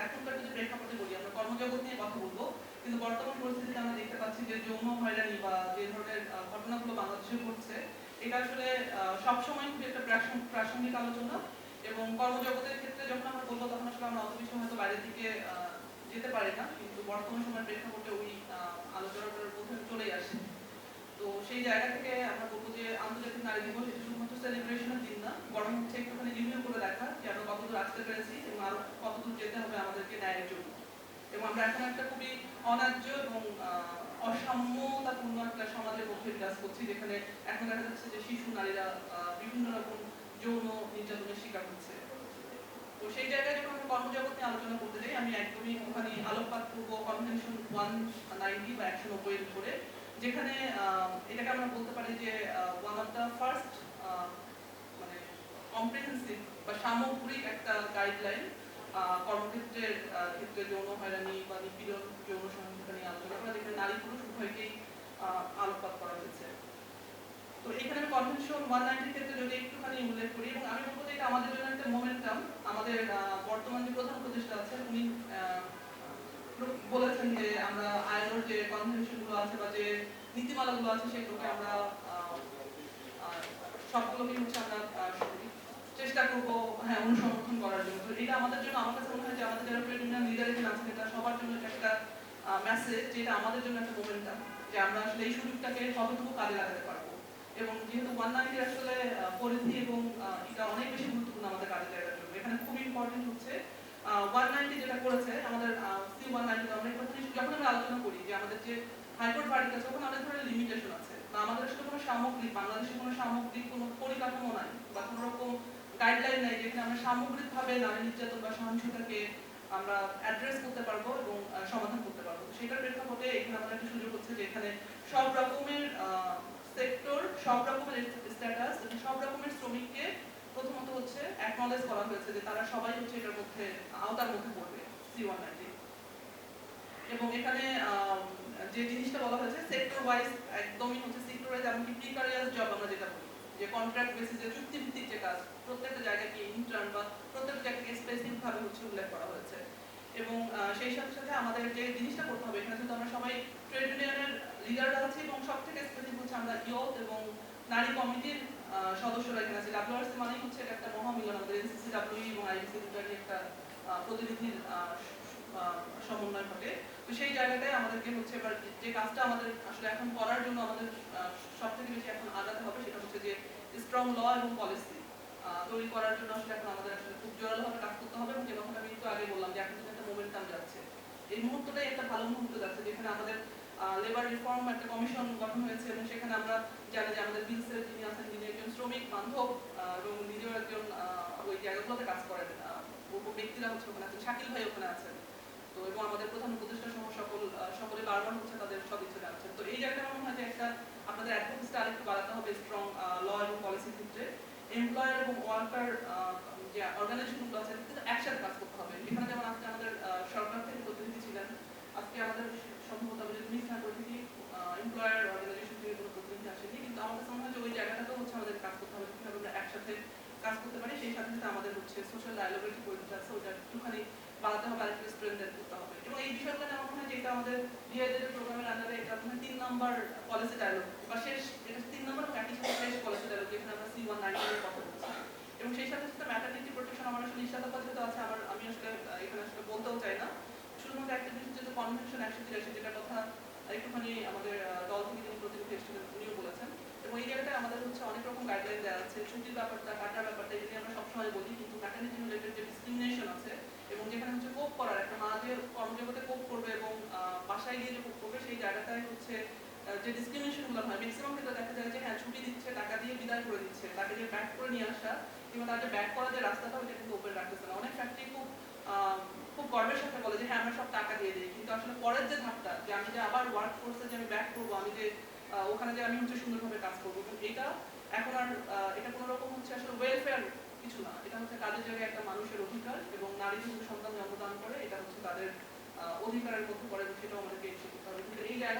এখনকার যদি প্রেক্ষাপটে বলি, আমরা কর্মজগৎ নিয়ে কথা বলবো, কিন্তু বর্তমান পরিস্থিতিতে আমরা দেখতে পাচ্ছি যে যৌন হয়রানি বা যে ধরনের ঘটনাগুলো বাংলাদেশে ঘটছে, এটা আসলে সবসময় খুবই একটা প্রাসঙ্গিক আলোচনা। এবং কর্মজগতের ক্ষেত্রে যখন আমরা বলবো, তখন আসলে আমরা অত বেশি হয়তো বাইরের দিকে যেতে পারি না, কিন্তু বর্তমান সময়ের প্রেক্ষাপটে ওই আলোচনাটার মধ্যে চলেই আসে। তো সেই জায়গা থেকে আমরা বলবো যে আন্তর্জাতিক নারী দিবস এটা শুধুমাত্র সেলিব্রেশনের দিন না, বরং হচ্ছে একটুখানি রিভিউ করে দেখা যে আমরা কতদূর আসতে পেরেছি এবং আরো কতদূর যেতে হবে আমাদেরকে ন্যায়ের জন্য। এবং আমরা এখন একটা খুবই অন্যায্য এবং অসাম্যতাপূর্ণ একটা সমাজের মধ্যে বিরাজ করছি, যেখানে এখন দেখা যাচ্ছে যে শিশু নারীরা বিভিন্ন রকম যৌন নির্যাতনের শিকার হচ্ছে। তো সেই জায়গায় যখন আমরা কর্মজগৎ নিয়ে আলোচনা করতে যাই, আমি একদমই ওখানে আলোকপাত করবো কনভেনশন 190 বা 190 এর উপরে, যেখানে এটাকে আমরা বলতে পারি যে ওয়ান অফ দ্য ফার্স্ট মানে কম্প্রিহেন্সিভ বা সামগ্রিক একটা গাইডলাইন কর্মক্ষেত্রের ক্ষেত্রে যৌন হয়রানি বা নিপীড়ন, যৌন সহিংসতা নিয়ে আলোচনা করা, যেখানে নারী পুরুষ উভয়কেই আলোকপাত করা হয়েছে। তো এখানে আমি কনভেনশন 190 ক্ষেত্রে যদি একটুখানি উল্লেখ করি, এবং আমি বলবো যে এটা আমাদের জন্য একটা মোমেন্টাম। আমাদের বর্তমান যে প্রধান উপদেষ্টা আছেন, উনি বলেছেন যে আমরা আইএলওর যে কনভেনশনগুলো আছে বা যে নীতিমালাগুলো আছে, সেগুলোকে আমরা সবগুলোকে হচ্ছে আমরা চেষ্টা করবো অনুসংরক্ষণ করার জন্য। তো এটা আমাদের জন্য, আমার কাছে মনে হয় যে আমাদের যারা ট্রেড ইউনিয়ন লিডার আছেন, এটা সবার জন্য একটা মেসেজ, যেটা আমাদের জন্য একটা মোমেন্টাম, যে আমরা আসলে এই সুযোগটাকে কতটুকু কাজে লাগাতে পারবো। এবং যেহেতু 190 আসলে পরিধি এবং এটা অনেক বেশি গুরুত্বপূর্ণ আমাদের কাজে লাগার জন্য, এখানে খুব ইম্পর্টেন্ট হচ্ছে 190 যেটা করেছে আমাদের C190, আমরা যখন আমরা আলোচনা করি যে আমাদের যে হাইকোর্ট ভার্ডিক্ট আছে, ওখানে অনেক ধরনের লিমিটেশন আছে, বা আমাদের আসলে কোনো সামগ্রিক, বাংলাদেশে কোনো সামগ্রিক কোনো পরিকাঠামো নাই বা কোনো রকম গাইডলাইন নাই, যেখানে আমরা সামগ্রিকভাবে নারী নির্যাতন বা সহিংসতাকে আমরা অ্যাড্রেস করতে পারবো এবং সমাধান করতে পারবো। সেটার প্রেক্ষাপটে এখানে আমাদের একটা সুযোগ হচ্ছে যে এখানে সব রকমের সেক্টর, সব রকমের স্ট্যাটাস, সব রকমের শ্রমিককে প্রথমত হচ্ছে অ্যাকনলেজ করা হয়েছে যে তারা সবাই হচ্ছে এটার মধ্যে আওতার মধ্যে পড়বে C190। এবং এখানে যে জিনিসটা বলা হয়েছে সেক্টর ওয়াইজ, একদমই হচ্ছে সেক্টর ওয়াইজ, এমনকি প্রিকারিয়াস জব আমরা যেটা বলি, যে কন্ট্রাক্ট বেসিসে চুক্তিভিত্তিক যে কাজ, প্রত্যেকটা জায়গাকে ইন্টার্ন বা প্রত্যেকটা জায়গাকে স্পেসিফিক ভাবে হচ্ছে উল্লেখ করা হয়েছে। এবং সেই সাথে সাথে আমাদের যে জিনিসটা করতে হবে, এখানে কিন্তু আমরা সবাই ট্রেড ইউনিয়নের লিডাররা আছি, এবং সব থেকে স্পেসিফিক হচ্ছে আমরা ইয়ত এবং নারী কমিটির সদস্যরা এখানে আছে। WRC মানেই হচ্ছে একটা মহামিলন, আমাদের NCCW এবং IBC দুটারই একটা প্রতিনিধির সমন্বয় ঘটে। তো সেই জায়গাটায় আমাদেরকে হচ্ছে এবার যে কাজটা আমাদের আসলে এখন করার জন্য আমাদের সব থেকে বেশি এখন আগাতে হবে, সেটা হচ্ছে যে স্ট্রং ল এবং পলিসি তৈরি করার জন্য আসলে এখন আমাদের আসলে খুব জোরালোভাবে কাজ করতে হবে। এবং যে কথাটা আমি একটু আগে বললাম যে এখন কিন্তু একটা মোমেন্টাম যাচ্ছে, এই মুহূর্তটাই একটা ভালো মুহূর্ত যাচ্ছে, যেখানে আমাদের লেবার রিফর্ম একটা কমিশন গঠন হয়েছে, এবং সেখানে আমরা জানি যে আমাদের বিলসের যিনি আছেন, যিনি একজন শ্রমিক বান্ধব এবং নিজেও একজন ওই জায়গাগুলোতে কাজ করেন, ব্যক্তিরা হচ্ছে ওখানে আছেন, শাকিল ভাই ওখানে আছেন। তো এবং আমাদের প্রধান উপদেষ্টা সহ সকলে বারবার হচ্ছে তাদের সদিচ্ছা জানাচ্ছেন। তো এই জায়গাটা আমার মনে হয় যে একটা আপনাদের অ্যাডভোকেসিটা আরেকটু বাড়াতে হবে স্ট্রং ল এবং পলিসির ক্ষেত্রে। এমপ্লয়ার এবং ওয়ার্কার যে অর্গানাইজেশনগুলো আছে, কিন্তু একসাথে কাজ করতে হবে। এখানে যেমন আজকে আমাদের সরকার থেকে প্রতিনিধি ছিলেন, আজকে আমাদের সম্ভবত আমি যদি মিস না করে থাকি এমপ্লয়ার অর্গানাইজেশন থেকে কোনো প্রতিনিধি আসেনি, কিন্তু আমার কাছে মনে হয় যে ওই জায়গাটাতেও হচ্ছে আমাদের কাজ করতে হবে, কিভাবে আমরা একসাথে কাজ করতে পারি। সেই সাথে সাথে আমাদের হচ্ছে সোশ্যাল ডায়ালগের যে পরিধিটা আছে, ওইটা একটুখানি বাড়াতে হবে, আরেকটু স্ট্রেনথেন করতে হবে। এবং এই বিষয়গুলো আমার মনে হয় যে এটা আমাদের ডিআইজেড প্রোগ্রামের আন্ডারে এটা মনে হয় 3 নাম্বার পলিসি ডায়ালগ বা শেষ, এটা 3 নাম্বার এবং একই সাথে শেষ পলিসি ডায়ালগ, যেখানে আমরা C190 এর কথা বলছি। এবং সেই সাথে সাথে ম্যাটারনিটি প্রোটেকশন আমার আসলে নিষেধাজ্ঞা যেটা আছে, আমি আসলে এখানে আসলে বলতেও চাই না। শুধুমাত্র একটা জিনিস যেটা কনভেনশন 183, যেটা কথা একটুখানি আমাদের দল থেকে যিনি প্রতিনিধি এসেছিলেন উনিও বলেছেন। এবং এই জায়গাটায় আমাদের হচ্ছে অনেক রকম গাইডলাইন দেওয়া আছে, ছুটির ব্যাপারটা, কাটার ব্যাপারটা, এগুলি আমরা সবসময় বলি, কিন্তু ম্যাটারনিটি রিলেটেড যে ডিসক্রিমিনেশন আছে, এবং যেখানে হচ্ছে কোপ করার, একটা মা যে কর্মজগতে কোপ করবে এবং বাসায় গিয়ে যে কোপ করবে, সেই জায়গাটায় হচ্ছে যে ডিসক্রিমিনেশনগুলো হয়, ম্যাক্সিমাম ক্ষেত্রে দেখা যায় যে হ্যাঁ ছুটি দিচ্ছে, টাকা দিয়ে বিদায় করে দিচ্ছে, তাকে যে ব্যাক করে নিয়ে আসা কিংবা তার যে ব্যাক করার যে রাস্তাটা, ওইটা কিন্তু ওপেন রাখতেছে না। অনেক ফ্যাক্টরি খুব গর্বের সাথে বলে যে হ্যাঁ আমরা সব টাকা দিয়ে দিই, কিন্তু আসলে পরের যে ধাপটা, যে আমি যে আবার ওয়ার্ক ফোর্সে যে আমি ব্যাক করবো, আমি যে ওখানে যে আমি হচ্ছে সুন্দরভাবে কাজ করবো, কিন্তু এটা এখন আর এটা কোনো রকম হচ্ছে আসলে ওয়েলফেয়ার কিছু না, এটা হচ্ছে কাজের জায়গায় একটা মানুষের অধিকার, এবং নারী যদি সন্তান জন্মদান করে, এটা হচ্ছে তাদের অধিকারের মধ্যে পড়ে, সেটাও আমাদেরকে করতে হবে। কিন্তু এই জায়গা